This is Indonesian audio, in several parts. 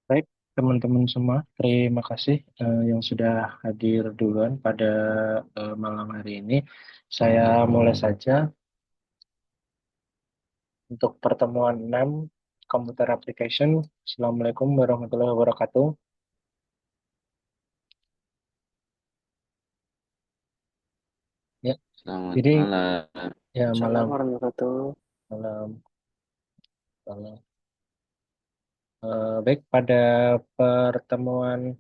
Baik, teman-teman semua, terima kasih yang sudah hadir duluan pada malam hari ini. Saya mulai saja untuk pertemuan 6 Computer Application. Assalamualaikum warahmatullahi wabarakatuh. Ya, Selamat jadi malam. ya Salam malam, warahmatullahi wabarakatuh. malam, malam. Baik, pada pertemuan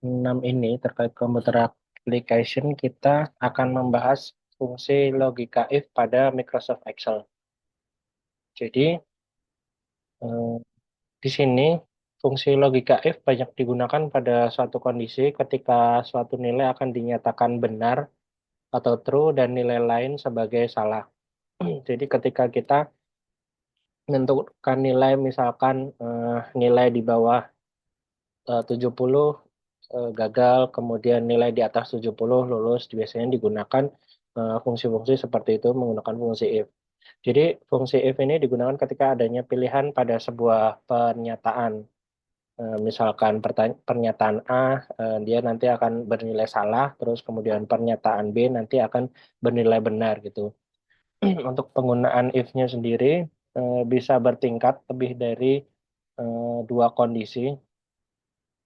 6 ini terkait Computer Application, kita akan membahas fungsi logika if pada Microsoft Excel. Jadi, Eh, di sini fungsi logika if banyak digunakan pada suatu kondisi ketika suatu nilai akan dinyatakan benar atau true dan nilai lain sebagai salah. Jadi ketika kita menentukan nilai misalkan nilai di bawah 70 gagal, kemudian nilai di atas 70 lulus, biasanya digunakan fungsi-fungsi seperti itu menggunakan fungsi if. Jadi fungsi if ini digunakan ketika adanya pilihan pada sebuah pernyataan. Misalkan pernyataan A, dia nanti akan bernilai salah, terus kemudian pernyataan B nanti akan bernilai benar gitu. Untuk penggunaan if-nya sendiri bisa bertingkat lebih dari dua kondisi.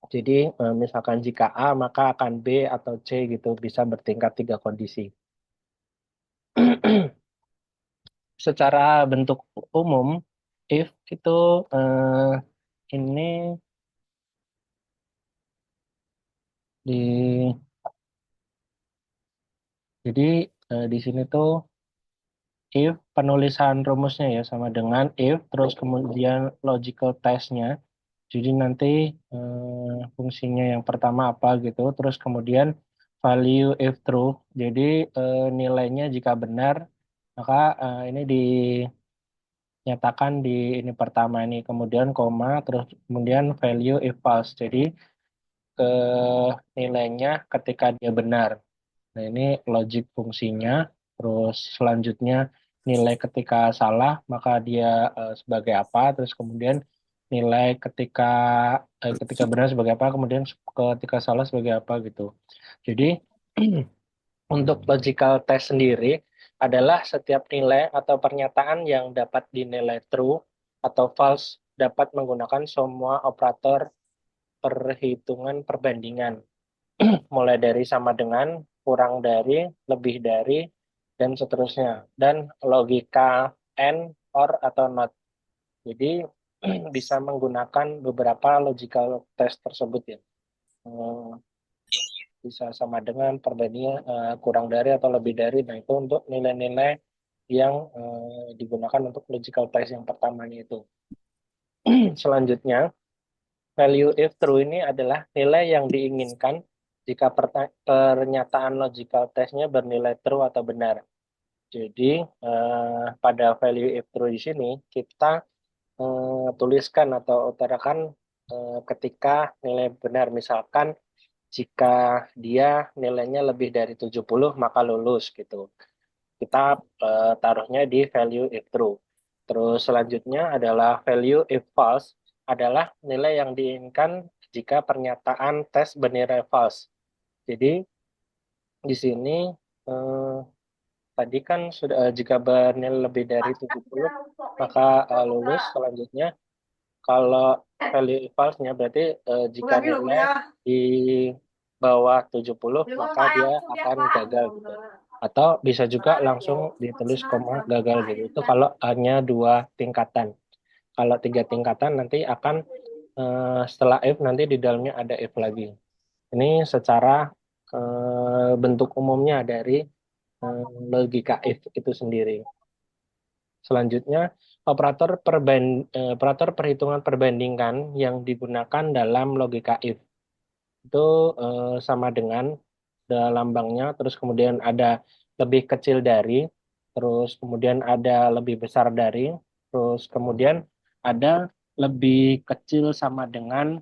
Jadi misalkan jika A maka akan B atau C gitu, bisa bertingkat tiga kondisi. Secara bentuk umum, if itu ini di jadi di sini tuh if penulisan rumusnya ya sama dengan if terus kemudian logical test-nya. Jadi nanti fungsinya yang pertama apa gitu, terus kemudian value if true. Jadi nilainya jika benar maka ini dinyatakan di ini pertama ini, kemudian koma, terus kemudian value if false. Jadi ke nilainya ketika dia benar. Nah, ini logik fungsinya. Terus selanjutnya nilai ketika salah, maka dia sebagai apa. Terus kemudian nilai ketika benar sebagai apa, kemudian ketika salah sebagai apa gitu. Jadi untuk logical test sendiri adalah setiap nilai atau pernyataan yang dapat dinilai true atau false dapat menggunakan semua operator perhitungan perbandingan mulai dari sama dengan, kurang dari, lebih dari, dan seterusnya. Dan logika and, or, atau not. Jadi bisa menggunakan beberapa logical test tersebut ya. Eh, Bisa sama dengan, perbandingan, kurang dari atau lebih dari. Nah itu untuk nilai-nilai yang digunakan untuk logical test yang pertamanya itu. Selanjutnya, value if true ini adalah nilai yang diinginkan jika pernyataan logical testnya bernilai true atau benar. Jadi pada value if true di sini kita tuliskan atau utarakan ketika nilai benar. Misalkan jika dia nilainya lebih dari 70 maka lulus gitu. Kita taruhnya di value if true. Terus selanjutnya adalah value if false, adalah nilai yang diinginkan jika pernyataan tes bernilai false. Jadi di sini eh, tadi kan sudah jika bernilai lebih dari 70 maka lulus. Selanjutnya kalau value if false-nya berarti jika nilai di bawah 70 maka dia akan gagal gitu. Atau bisa juga langsung ditulis koma gagal gitu. Itu kalau hanya dua tingkatan. Kalau tiga tingkatan nanti akan setelah if nanti di dalamnya ada if lagi. Ini secara bentuk umumnya dari logika if itu sendiri. Selanjutnya, operator perhitungan perbandingan yang digunakan dalam logika if itu sama dengan lambangnya, terus kemudian ada lebih kecil dari, terus kemudian ada lebih besar dari, terus kemudian ada lebih kecil sama dengan,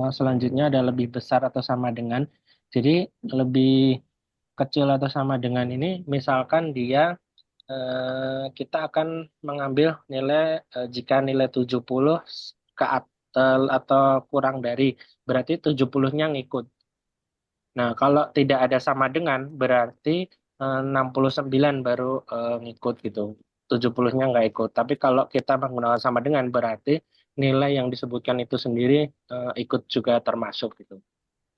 selanjutnya ada lebih besar atau sama dengan. Jadi lebih kecil atau sama dengan ini, misalkan dia kita akan mengambil nilai jika nilai 70 ke atas atau kurang dari, berarti 70-nya ngikut. Nah, kalau tidak ada sama dengan, berarti 69 baru ngikut gitu. 70-nya nggak ikut. Tapi kalau kita menggunakan sama dengan, berarti nilai yang disebutkan itu sendiri ikut juga termasuk gitu.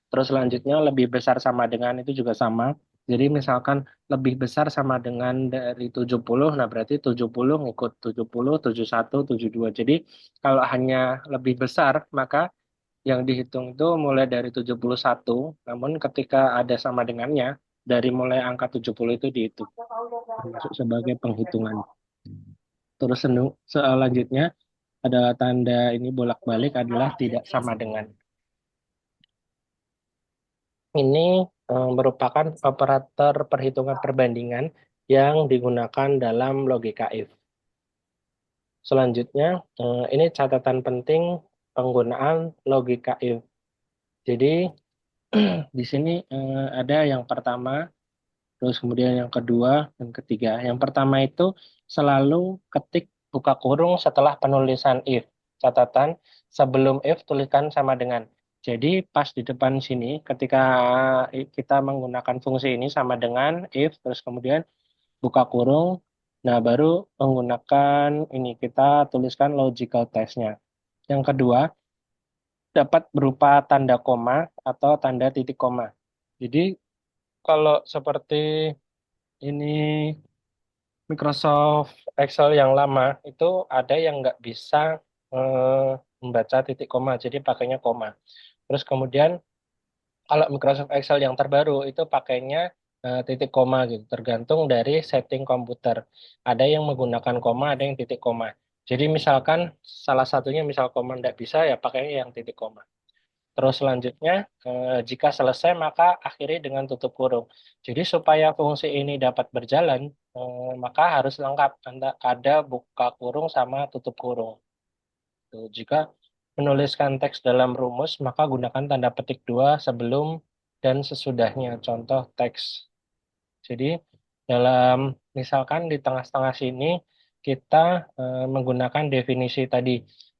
Terus selanjutnya lebih besar sama dengan itu juga sama. Jadi misalkan lebih besar sama dengan dari 70, nah berarti 70 ngikut 70, 71, 72. Jadi kalau hanya lebih besar, maka yang dihitung itu mulai dari 71, namun ketika ada sama dengannya, dari mulai angka 70 itu dihitung, termasuk sebagai penghitungan. Terus selanjutnya adalah tanda ini bolak-balik adalah tidak sama dengan. Ini merupakan operator perhitungan perbandingan yang digunakan dalam logika if. Selanjutnya, ini catatan penting penggunaan logika if. Jadi, di sini ada yang pertama, terus kemudian yang kedua dan ketiga. Yang pertama itu selalu ketik buka kurung setelah penulisan if. Catatan sebelum if tuliskan sama dengan. Jadi pas di depan sini ketika kita menggunakan fungsi ini sama dengan if terus kemudian buka kurung. Nah, baru menggunakan ini kita tuliskan logical test-nya. Yang kedua, dapat berupa tanda koma atau tanda titik koma. Jadi kalau seperti ini Microsoft Excel yang lama itu ada yang nggak bisa membaca titik koma, jadi pakainya koma. Terus kemudian kalau Microsoft Excel yang terbaru itu pakainya titik koma gitu, tergantung dari setting komputer. Ada yang menggunakan koma, ada yang titik koma. Jadi misalkan salah satunya misal koma nggak bisa ya pakainya yang titik koma. Terus selanjutnya, jika selesai maka akhiri dengan tutup kurung. Jadi supaya fungsi ini dapat berjalan, maka harus lengkap ada buka kurung sama tutup kurung. Tuh, jika menuliskan teks dalam rumus, maka gunakan tanda petik dua sebelum dan sesudahnya. Contoh teks. Jadi dalam misalkan di tengah-tengah sini kita menggunakan definisi tadi.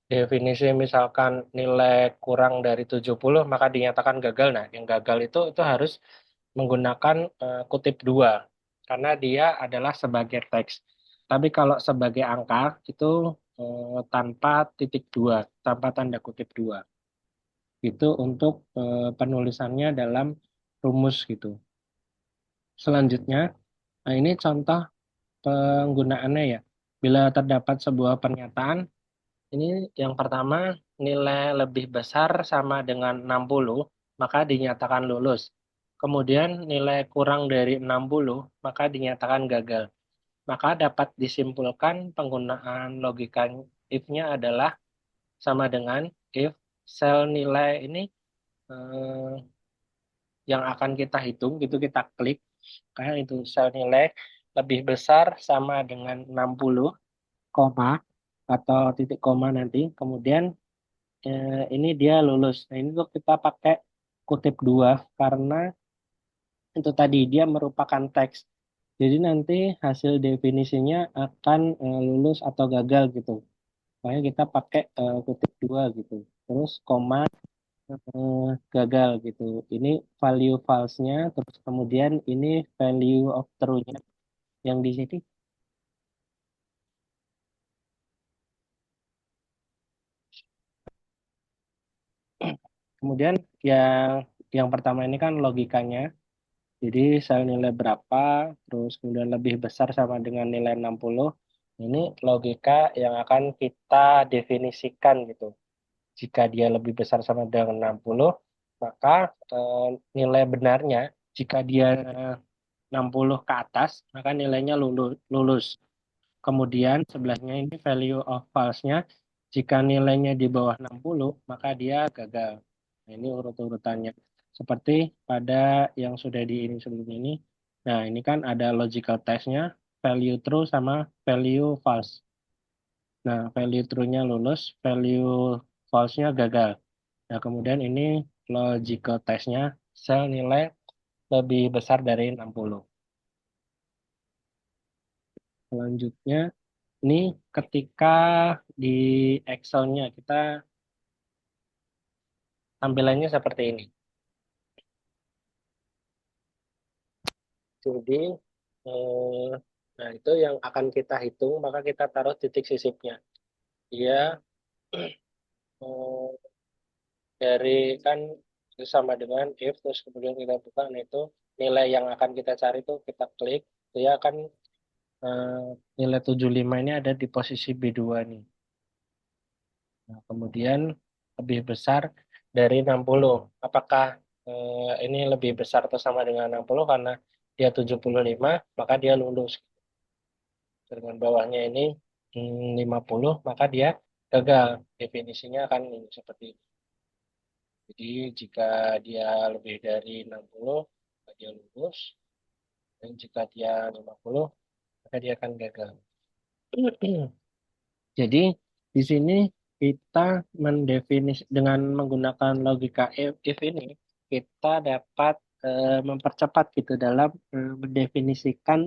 Definisi misalkan nilai kurang dari 70 maka dinyatakan gagal. Nah, yang gagal itu harus menggunakan kutip dua karena dia adalah sebagai teks. Tapi kalau sebagai angka itu tanpa titik dua, tanpa tanda kutip dua. Itu untuk penulisannya dalam rumus gitu. Selanjutnya, nah ini contoh penggunaannya ya. Bila terdapat sebuah pernyataan, ini yang pertama nilai lebih besar sama dengan 60, maka dinyatakan lulus. Kemudian nilai kurang dari 60, maka dinyatakan gagal. Maka dapat disimpulkan penggunaan logika if-nya adalah sama dengan if sel nilai ini eh, yang akan kita hitung, gitu kita klik, kayak itu sel nilai lebih besar sama dengan 60, koma atau titik koma nanti. Kemudian ini dia lulus. Nah, ini tuh kita pakai kutip dua karena itu tadi dia merupakan teks. Jadi nanti hasil definisinya akan lulus atau gagal gitu. Makanya kita pakai kutip dua gitu. Terus koma gagal gitu. Ini value false-nya, terus kemudian ini value of true-nya yang di sini. Kemudian yang pertama ini kan logikanya. Jadi sel nilai berapa, terus kemudian lebih besar sama dengan nilai 60. Ini logika yang akan kita definisikan gitu. Jika dia lebih besar sama dengan 60, maka eh, nilai benarnya, jika dia 60 ke atas, maka nilainya lulus. Kemudian sebelahnya ini value of false-nya, jika nilainya di bawah 60, maka dia gagal. Nah, ini urut-urutannya. Seperti pada yang sudah di ini sebelum ini. Nah, ini kan ada logical test-nya, value true sama value false. Nah, value true-nya lulus, value false-nya gagal. Nah, kemudian ini logical test-nya, sel nilai lebih besar dari 60. Selanjutnya, ini ketika di Excel-nya kita tampilannya seperti ini. Jadi, eh, nah itu yang akan kita hitung, maka kita taruh titik sisipnya. Dia eh, dari kan sama dengan if, terus kemudian kita buka, nah itu nilai yang akan kita cari itu kita klik, dia akan eh, nilai 75 ini ada di posisi B2 nih. Nah, kemudian lebih besar dari 60. Apakah ini lebih besar atau sama dengan 60 karena dia 75, maka dia lulus. Dengan bawahnya ini 50, maka dia gagal. Definisinya akan ini, seperti ini. Jadi jika dia lebih dari 60, maka dia lulus. Dan jika dia 50, maka dia akan gagal. Jadi di sini kita dengan menggunakan logika if ini, kita dapat mempercepat gitu dalam mendefinisikan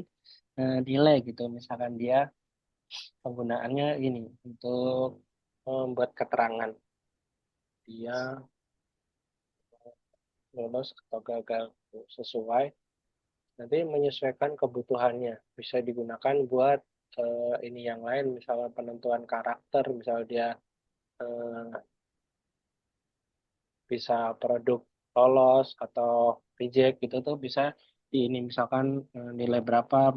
nilai gitu. Misalkan dia penggunaannya ini untuk membuat keterangan dia lolos atau gagal sesuai, nanti menyesuaikan kebutuhannya, bisa digunakan buat ini yang lain, misalnya penentuan karakter, misalnya dia eh, bisa produk lolos atau reject gitu tuh bisa di ini, misalkan nilai berapa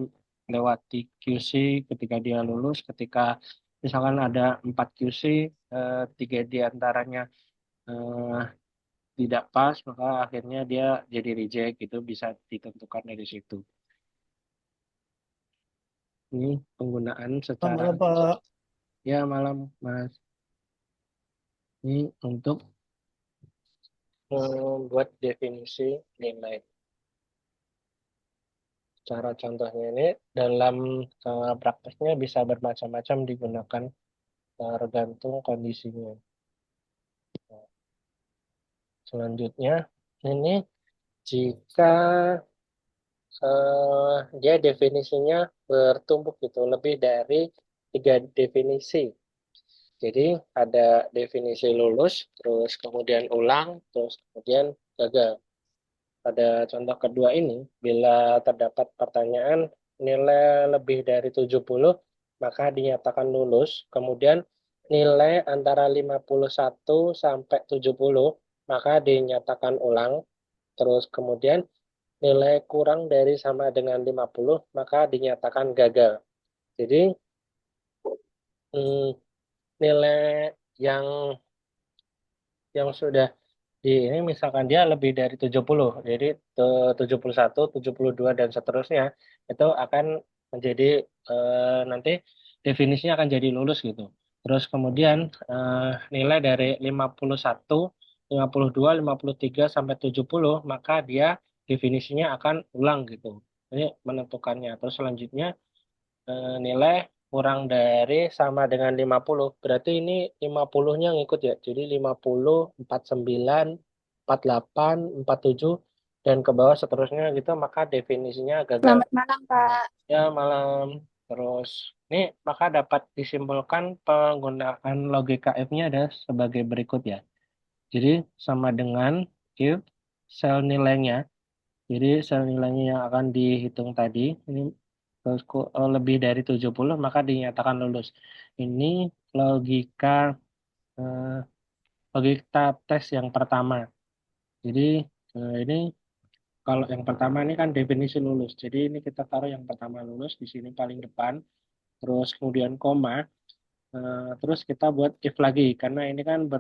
lewati QC ketika dia lulus, ketika misalkan ada 4 QC, 3 diantaranya eh, tidak pas, maka akhirnya dia jadi reject gitu, bisa ditentukan dari situ. Ini penggunaan Selamat secara malam, Pak. ya malam Mas. Ini untuk membuat definisi nilai. Cara contohnya ini dalam prakteknya bisa bermacam-macam digunakan tergantung kondisinya. Nah, selanjutnya ini jika dia definisinya bertumpuk gitu, lebih dari 3 definisi. Jadi ada definisi lulus, terus kemudian ulang, terus kemudian gagal. Pada contoh kedua ini, bila terdapat pertanyaan nilai lebih dari 70, maka dinyatakan lulus. Kemudian nilai antara 51 sampai 70, maka dinyatakan ulang. Terus kemudian nilai kurang dari sama dengan 50, maka dinyatakan gagal. Jadi hmm, nilai yang sudah di ini, misalkan dia lebih dari 70, jadi 71, 72 dan seterusnya, itu akan menjadi nanti definisinya akan jadi lulus gitu. Terus kemudian nilai dari 51, 52, 53 sampai 70, maka dia definisinya akan ulang gitu. Ini menentukannya. Terus selanjutnya nilai kurang dari sama dengan 50. Berarti ini 50-nya ngikut ya. Jadi 50, 49, 48, 47, dan ke bawah seterusnya gitu, maka definisinya gagal. Selamat malam, Pak. Ya, malam. Terus, ini maka dapat disimpulkan penggunaan logika if-nya ada sebagai berikut ya. Jadi, sama dengan if sel nilainya. Jadi, sel nilainya yang akan dihitung tadi, ini terus lebih dari 70, maka dinyatakan lulus. Ini logika eh, logika tes yang pertama. Jadi ini kalau yang pertama ini kan definisi lulus. Jadi ini kita taruh yang pertama lulus di sini paling depan. Terus kemudian koma. Terus kita buat if lagi karena ini kan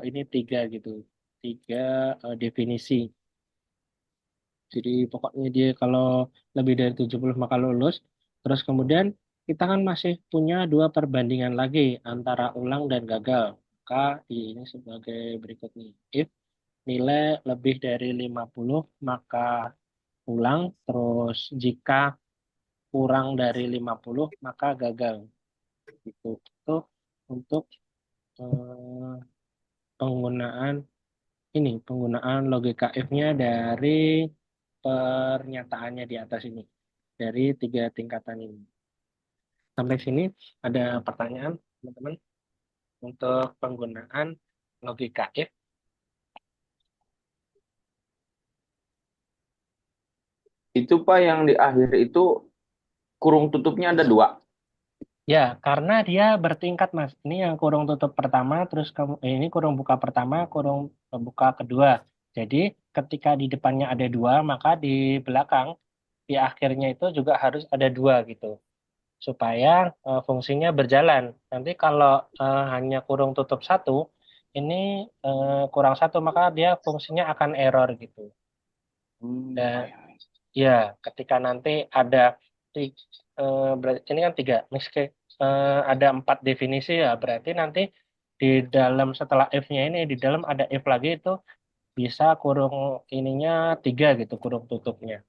ini tiga gitu. Tiga definisi. Jadi pokoknya dia kalau lebih dari 70 maka lulus. Terus kemudian kita kan masih punya dua perbandingan lagi antara ulang dan gagal. Maka ini sebagai berikut nih. If nilai lebih dari 50 maka ulang. Terus jika kurang dari 50 maka gagal. Gitu. Itu untuk eh, penggunaan penggunaan logika if-nya dari pernyataannya di atas ini, dari 3 tingkatan ini. Sampai sini ada pertanyaan, teman-teman, untuk penggunaan logika if. Itu Pak yang di akhir itu kurung tutupnya ada dua. Ya, karena dia bertingkat, Mas. Ini yang kurung tutup pertama, terus ini kurung buka pertama, kurung buka kedua. Jadi, ketika di depannya ada dua, maka di belakang, di akhirnya itu juga harus ada dua gitu, supaya fungsinya berjalan. Nanti kalau hanya kurung tutup satu, ini kurang satu, maka dia fungsinya akan error gitu. Dan Ya, ya. ya, ketika nanti ada berarti ini kan tiga, meski ada empat definisi ya, berarti nanti di dalam setelah if-nya ini di dalam ada if lagi itu bisa kurung ininya tiga gitu, kurung tutupnya.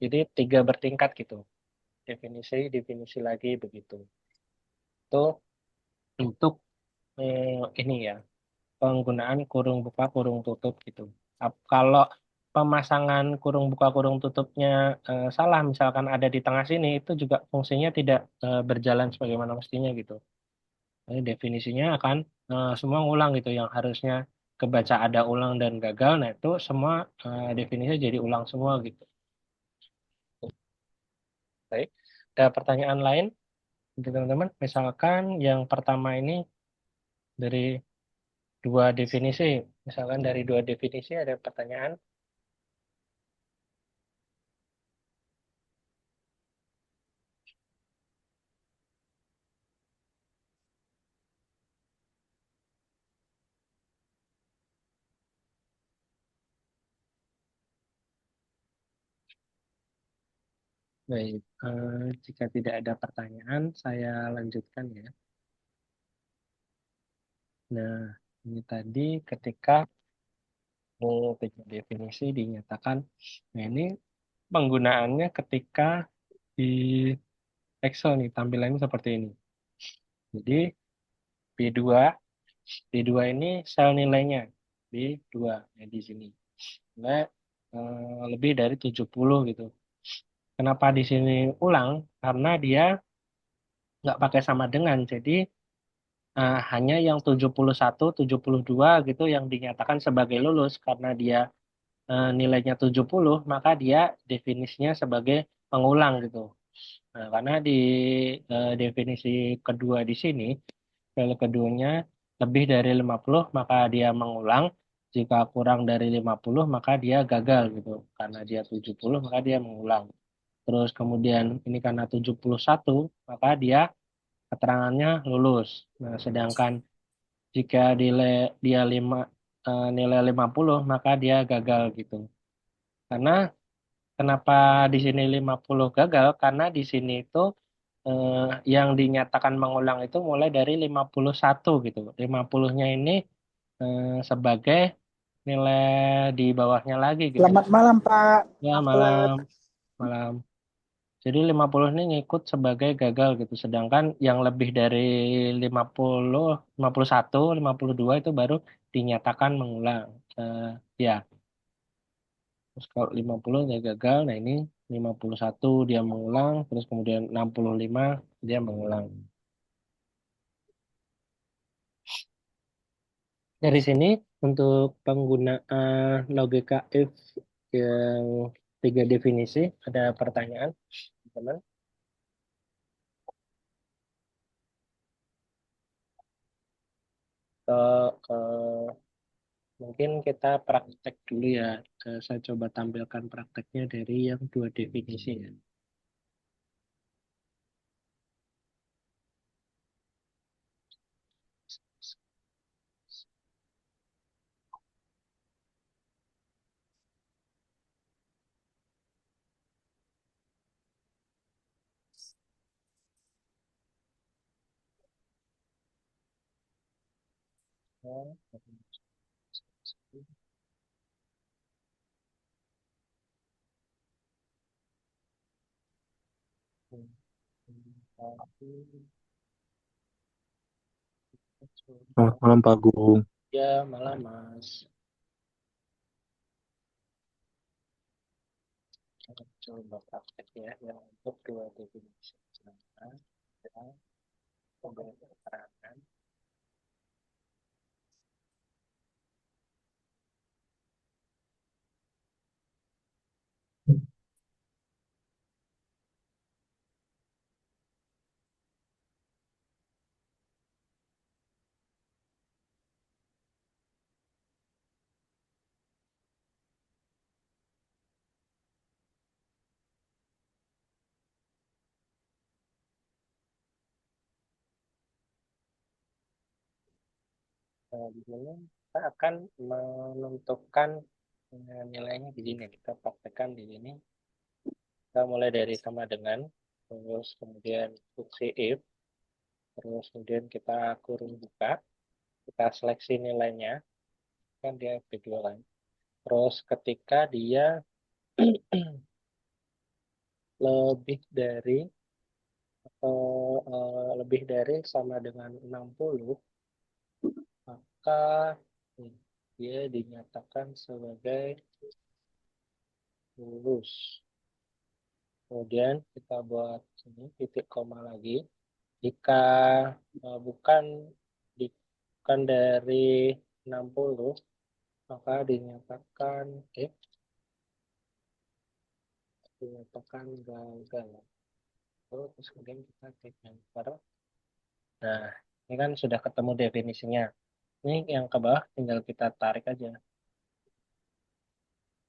Jadi tiga bertingkat gitu, definisi, definisi lagi begitu. Itu untuk ini ya, penggunaan kurung buka, kurung tutup gitu. Kalau pemasangan kurung buka, kurung tutupnya salah, misalkan ada di tengah sini, itu juga fungsinya tidak berjalan sebagaimana mestinya gitu. Jadi definisinya akan semua ngulang gitu, yang harusnya kebaca ada ulang dan gagal, nah itu semua definisinya jadi ulang semua gitu. Baik, ada pertanyaan lain, gitu, teman-teman? Misalkan yang pertama ini dari dua definisi, misalkan dari dua definisi ada pertanyaan. Baik, jika tidak ada pertanyaan, saya lanjutkan ya. Nah, ini tadi ketika tiga definisi dinyatakan, nah ini penggunaannya ketika di Excel nih, tampilannya seperti ini. Jadi, B2, B2 ini sel nilainya, B2, ya di sini. Nilai lebih dari 70 gitu. Kenapa di sini ulang? Karena dia nggak pakai sama dengan, jadi hanya yang 71, 72 gitu yang dinyatakan sebagai lulus karena dia nilainya 70, maka dia definisinya sebagai pengulang gitu. Nah, karena di definisi kedua di sini, value keduanya lebih dari 50, maka dia mengulang. Jika kurang dari 50, maka dia gagal gitu. Karena dia 70, maka dia mengulang. Terus kemudian ini karena 71, maka dia keterangannya lulus. Nah, sedangkan jika dia nilai 50, maka dia gagal gitu. Karena kenapa di sini 50 gagal? Karena di sini itu eh, yang dinyatakan mengulang itu mulai dari 51 gitu. 50-nya ini sebagai nilai di bawahnya lagi gitu. Selamat malam, Pak. Ya, Maaf telat. malam, malam. Jadi 50 ini ngikut sebagai gagal gitu. Sedangkan yang lebih dari 50, 51, 52 itu baru dinyatakan mengulang. Eh, ya, terus kalau 50 dia gagal, nah ini 51 dia mengulang, terus kemudian 65 dia mengulang. Dari sini untuk penggunaan logika if yang tiga definisi, ada pertanyaan, teman? Atau mungkin kita praktek dulu ya. Saya coba tampilkan prakteknya dari yang dua definisi ya. Selamat malam Pak Agung. Ya, malam Mas. Kita coba prakteknya yang untuk dua definisi. Nah, kita memberi keterangan. Nah, di sini kita akan menentukan nilainya di sini. Kita praktekkan di sini. Kita mulai dari sama dengan, terus kemudian fungsi if, terus kemudian kita kurung buka, kita seleksi nilainya, kan dia P2 kan. Terus ketika dia lebih dari atau lebih dari sama dengan 60, maka dia dinyatakan sebagai lulus. Kemudian kita buat sini titik koma lagi. Jika bukan bukan dari 60, maka dinyatakan gagal. Terus kemudian kita klik enter. Nah, ini kan sudah ketemu definisinya. Ini yang ke bawah tinggal kita tarik aja.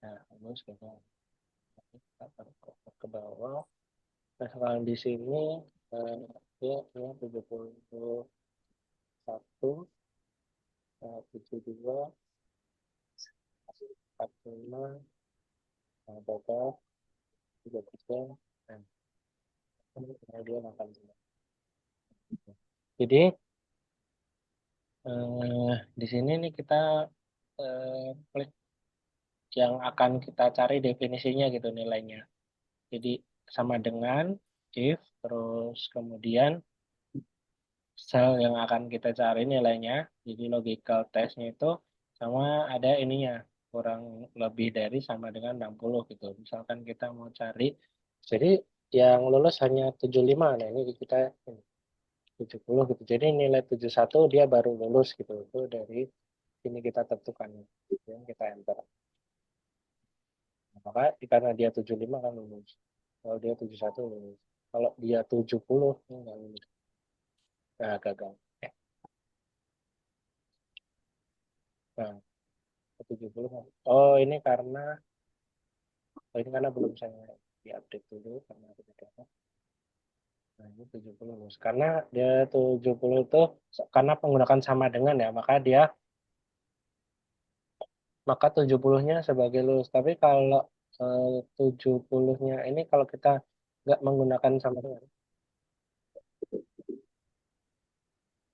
Nah, terus kita tarik ke bawah. Nah, sekarang di sini dia 71, 72, 45, total 33. Nah, kemudian akan jadi di sini nih kita klik yang akan kita cari definisinya gitu nilainya. Jadi sama dengan if, terus kemudian sel yang akan kita cari nilainya. Jadi logical testnya itu sama ada ininya kurang lebih dari sama dengan 60 gitu. Misalkan kita mau cari, jadi yang lulus hanya 75. Nah ini kita 70 gitu. Jadi nilai 71 dia baru lulus gitu. Itu dari ini kita tentukan. Kemudian kita enter. Nah, maka karena dia 75 kan lulus. Kalau dia 71 lulus. Kalau dia 70 ini nggak lulus. Nah, gagal. Nah, 70. Oh, ini karena belum saya diupdate dulu karena ada data. Nah, ini 70 lulus. Karena dia 70 itu karena menggunakan sama dengan ya, maka 70-nya sebagai lulus. Tapi kalau 70-nya ini kalau kita nggak menggunakan sama dengan,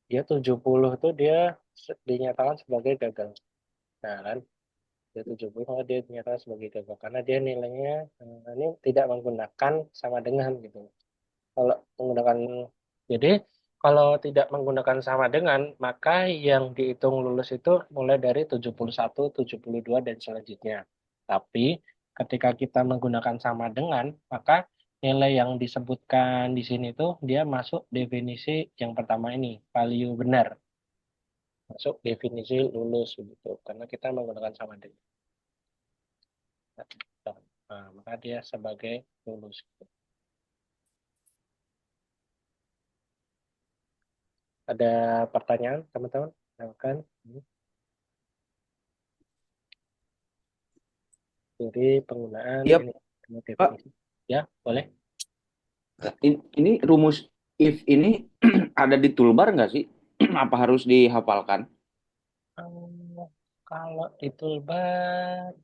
dia 70 itu dia dinyatakan sebagai gagal. Nah, kan dia 70 maka dia dinyatakan sebagai gagal karena dia nilainya ini tidak menggunakan sama dengan gitu. Kalau menggunakan, jadi kalau tidak menggunakan sama dengan, maka yang dihitung lulus itu mulai dari 71, 72 dan selanjutnya. Tapi ketika kita menggunakan sama dengan, maka nilai yang disebutkan di sini tuh dia masuk definisi yang pertama ini, value benar. Masuk definisi lulus gitu. Karena kita menggunakan sama dengan. Nah, maka dia sebagai lulus. Ada pertanyaan, teman-teman? Silakan. Jadi penggunaan Iya, ini Pak. definisi. Ya, boleh. Ini rumus if ini ada di toolbar nggak sih? Apa harus dihafalkan? Hmm, kalau di toolbar,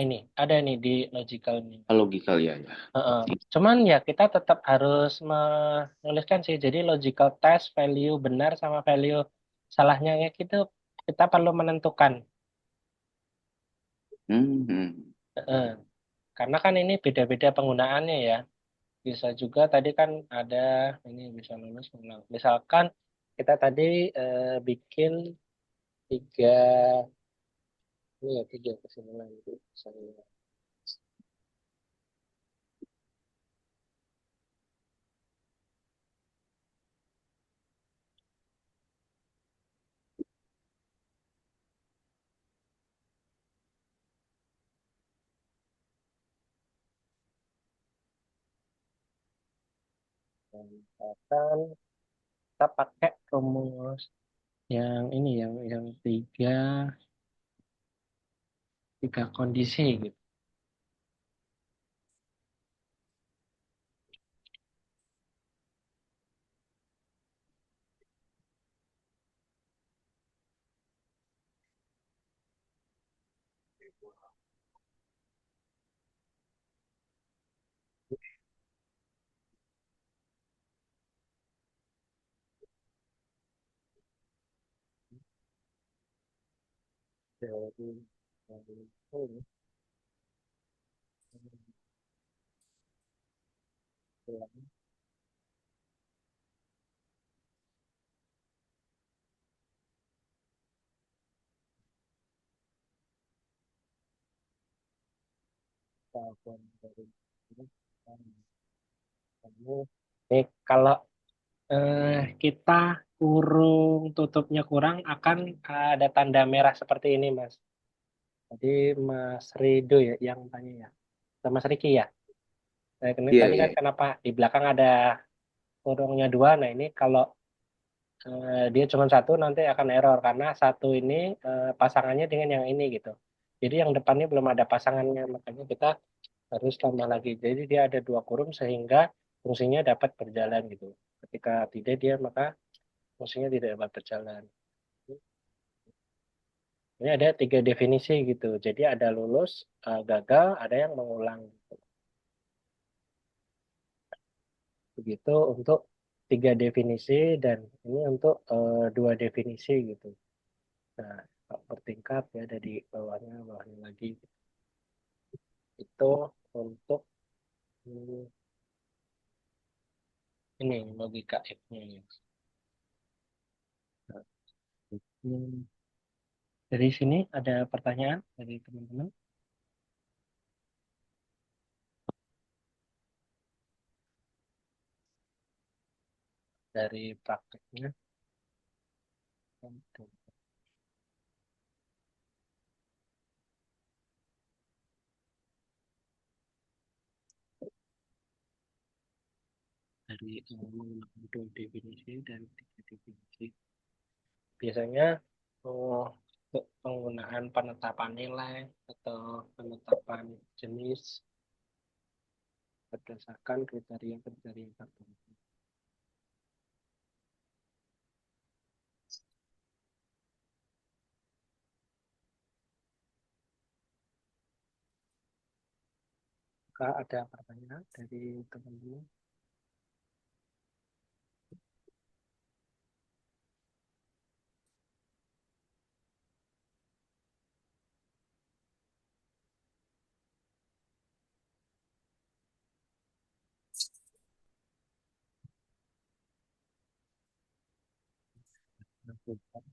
ini ada nih di logical ini. Logical ya, ya. Heeh. Cuman ya kita tetap harus menuliskan sih. Jadi logical test value benar sama value salahnya ya gitu. Kita perlu menentukan. Hmm. Heeh. Karena kan ini beda-beda penggunaannya ya. Bisa juga tadi kan ada ini bisa lulus menang. Misalkan kita tadi bikin tiga ini ya tiga kesimpulan itu misalnya. Misalkan kita pakai rumus yang ini yang tiga kondisi gitu. dari itu, tahun dari ini kalau kita kurung tutupnya kurang akan ada tanda merah seperti ini, Mas. Jadi Mas Rido ya yang tanya ya. Sama Mas Riki ya. Ini Iya, tadi iya. kan kenapa di belakang ada kurungnya dua. Nah ini kalau dia cuma satu nanti akan error karena satu ini pasangannya dengan yang ini gitu. Jadi yang depannya belum ada pasangannya, makanya kita harus tambah lagi. Jadi dia ada dua kurung sehingga fungsinya dapat berjalan gitu. Ketika tidak dia maka fungsinya tidak dapat berjalan. Ini ada tiga definisi gitu. Jadi ada lulus, gagal, ada yang mengulang. Begitu untuk tiga definisi dan ini untuk dua definisi gitu. Nah, bertingkat ya dari bawahnya lagi. Itu untuk hmm, ini logika F-nya ya. Nah, hmm, dari sini ada pertanyaan dari teman-teman dari prakteknya. Dari menggunakan dua definisi dan tiga definisi. Biasanya untuk penggunaan penetapan nilai atau penetapan jenis berdasarkan kriteria-kriteria tertentu. Jika ada pertanyaan dari teman-teman, lakukan.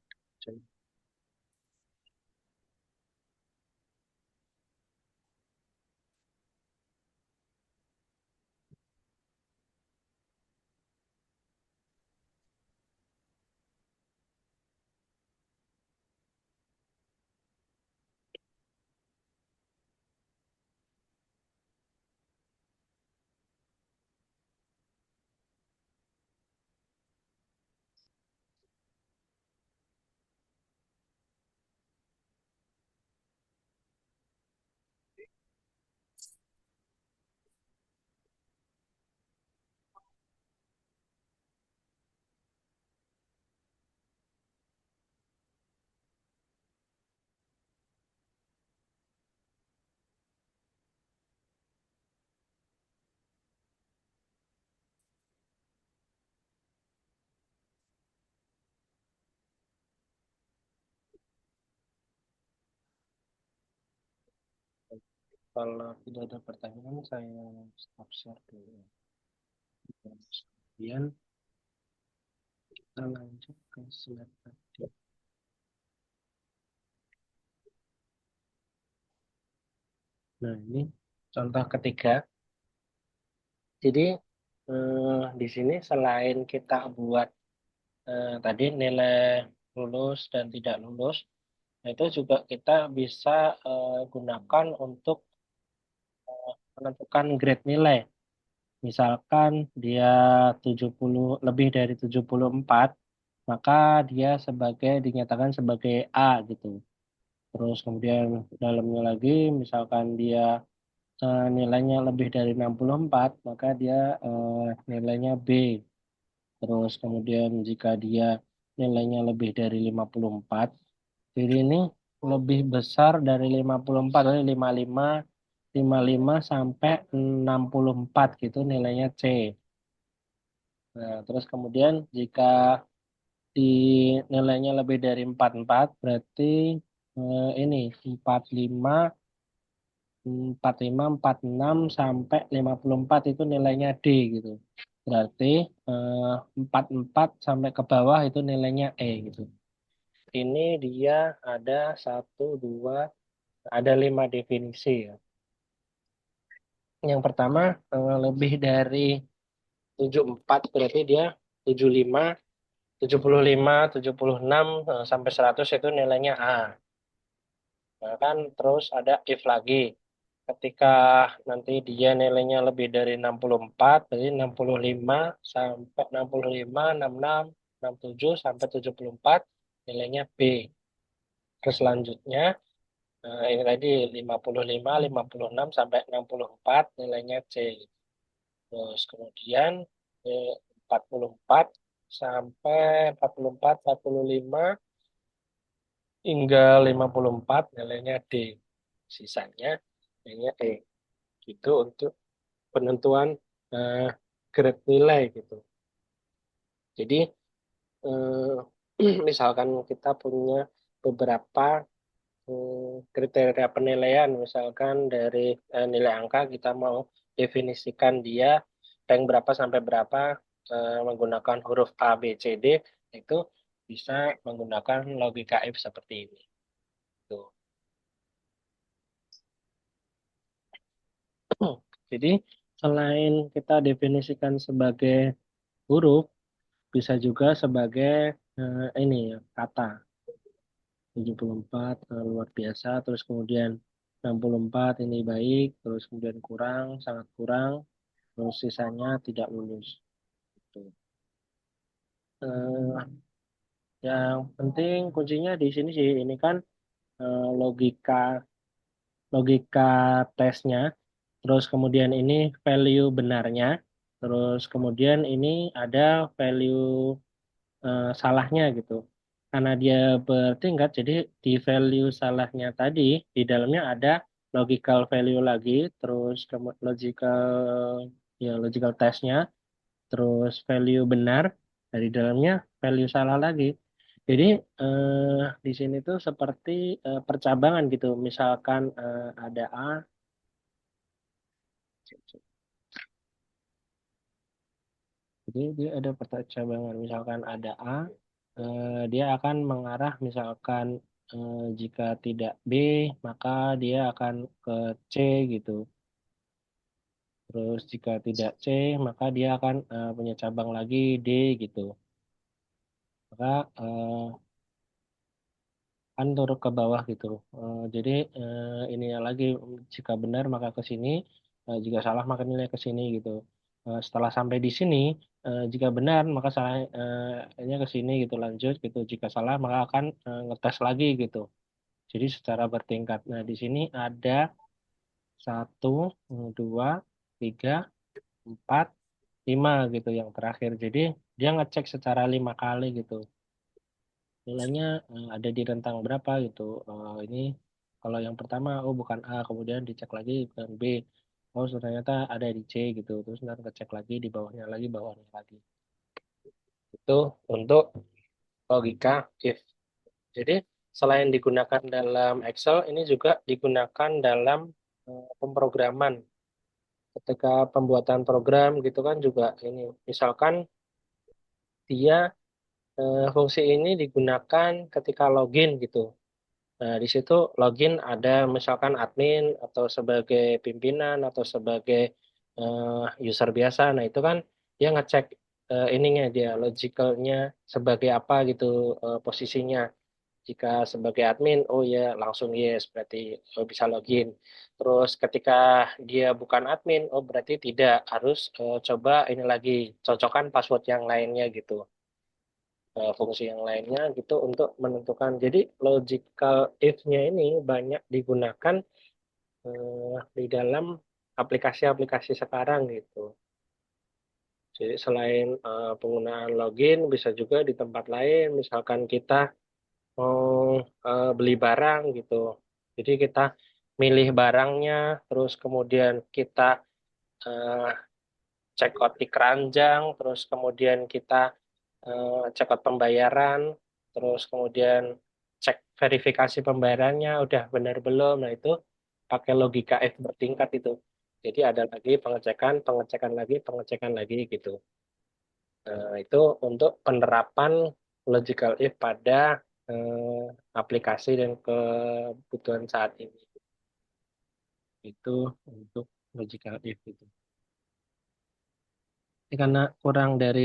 Kalau tidak ada pertanyaan, saya stop share dulu. Kemudian kita lanjut ke slide tadi. Nah, ini contoh ketiga. Jadi di sini selain kita buat tadi nilai lulus dan tidak lulus, nah itu juga kita bisa gunakan untuk menentukan grade nilai. Misalkan dia 70 lebih dari 74, maka dia dinyatakan sebagai A gitu. Terus kemudian dalamnya lagi, misalkan dia nilainya lebih dari 64, maka dia nilainya B. Terus kemudian jika dia nilainya lebih dari 54, jadi ini lebih besar dari 54, jadi 55 sampai 64 gitu nilainya C. Nah, terus kemudian jika di nilainya lebih dari 44 berarti ini 45, 46 sampai 54 itu nilainya D gitu. Berarti 44 sampai ke bawah itu nilainya E gitu. Ini dia ada satu, dua, ada 5 definisi ya. Yang pertama lebih dari 74 berarti dia 75, 75, 76 sampai 100 itu nilainya A. Nah, kan terus ada if lagi. Ketika nanti dia nilainya lebih dari 64, berarti 65 sampai 65, 66, 67 sampai 74 nilainya B. Terus selanjutnya ini tadi 55, 56 sampai 64 nilainya C. Terus kemudian 44 sampai 44, 45 hingga 54 nilainya D. Sisanya nilainya E. Gitu untuk penentuan eh, grade nilai gitu. Jadi misalkan kita punya beberapa kriteria penilaian, misalkan dari nilai angka kita mau definisikan dia rank berapa sampai berapa menggunakan huruf A, B, C, D, itu bisa menggunakan logika if seperti ini. Tuh. Jadi selain kita definisikan sebagai huruf, bisa juga sebagai ini ya, kata. 74 luar biasa, terus kemudian 64 ini baik, terus kemudian kurang, sangat kurang, terus sisanya tidak lulus. Gitu. Eh, yang penting kuncinya di sini sih, ini kan logika logika tesnya, terus kemudian ini value benarnya, terus kemudian ini ada value salahnya gitu. Karena dia bertingkat, jadi di value salahnya tadi, di dalamnya ada logical value lagi, terus logical testnya, terus value benar, dari dalamnya value salah lagi. Jadi di sini tuh seperti percabangan gitu. Misalkan ada A, jadi dia ada percabangan. Misalkan ada A, dia akan mengarah misalkan jika tidak B, maka dia akan ke C gitu. Terus jika tidak C, maka dia akan punya cabang lagi D gitu. Maka kan turun ke bawah gitu. Jadi ininya lagi jika benar maka ke sini, jika salah maka nilai ke sini gitu. Setelah sampai di sini, jika benar maka salahnya ke sini gitu lanjut gitu. Jika salah maka akan ngetes lagi gitu. Jadi secara bertingkat. Nah di sini ada satu, dua, tiga, empat, lima gitu yang terakhir. Jadi dia ngecek secara 5 kali gitu. Nilainya ada di rentang berapa gitu. Ini kalau yang pertama, oh bukan A, kemudian dicek lagi bukan B. Oh ternyata ada di C gitu. Terus nanti ngecek lagi di bawahnya lagi. Itu untuk logika if. Jadi selain digunakan dalam Excel, ini juga digunakan dalam pemrograman. Ketika pembuatan program gitu kan juga ini. Misalkan dia fungsi ini digunakan ketika login gitu. Nah, di situ login ada misalkan admin atau sebagai pimpinan atau sebagai user biasa. Nah, itu kan dia ngecek ininya dia logicalnya sebagai apa gitu posisinya. Jika sebagai admin, oh ya langsung yes, berarti bisa login. Terus ketika dia bukan admin, oh berarti tidak, harus coba ini lagi, cocokkan password yang lainnya gitu fungsi yang lainnya gitu untuk menentukan. Jadi logical if-nya ini banyak digunakan di dalam aplikasi-aplikasi sekarang gitu. Jadi selain penggunaan login bisa juga di tempat lain, misalkan kita mau beli barang gitu. Jadi kita milih barangnya, terus kemudian kita eh, check out di keranjang, terus kemudian kita check out pembayaran, terus kemudian cek verifikasi pembayarannya udah benar belum. Nah, itu pakai logika if bertingkat itu. Jadi ada lagi pengecekan, pengecekan lagi, pengecekan lagi gitu. Itu untuk penerapan logical if pada aplikasi dan kebutuhan saat ini. Itu untuk logical if itu. Ini karena kurang dari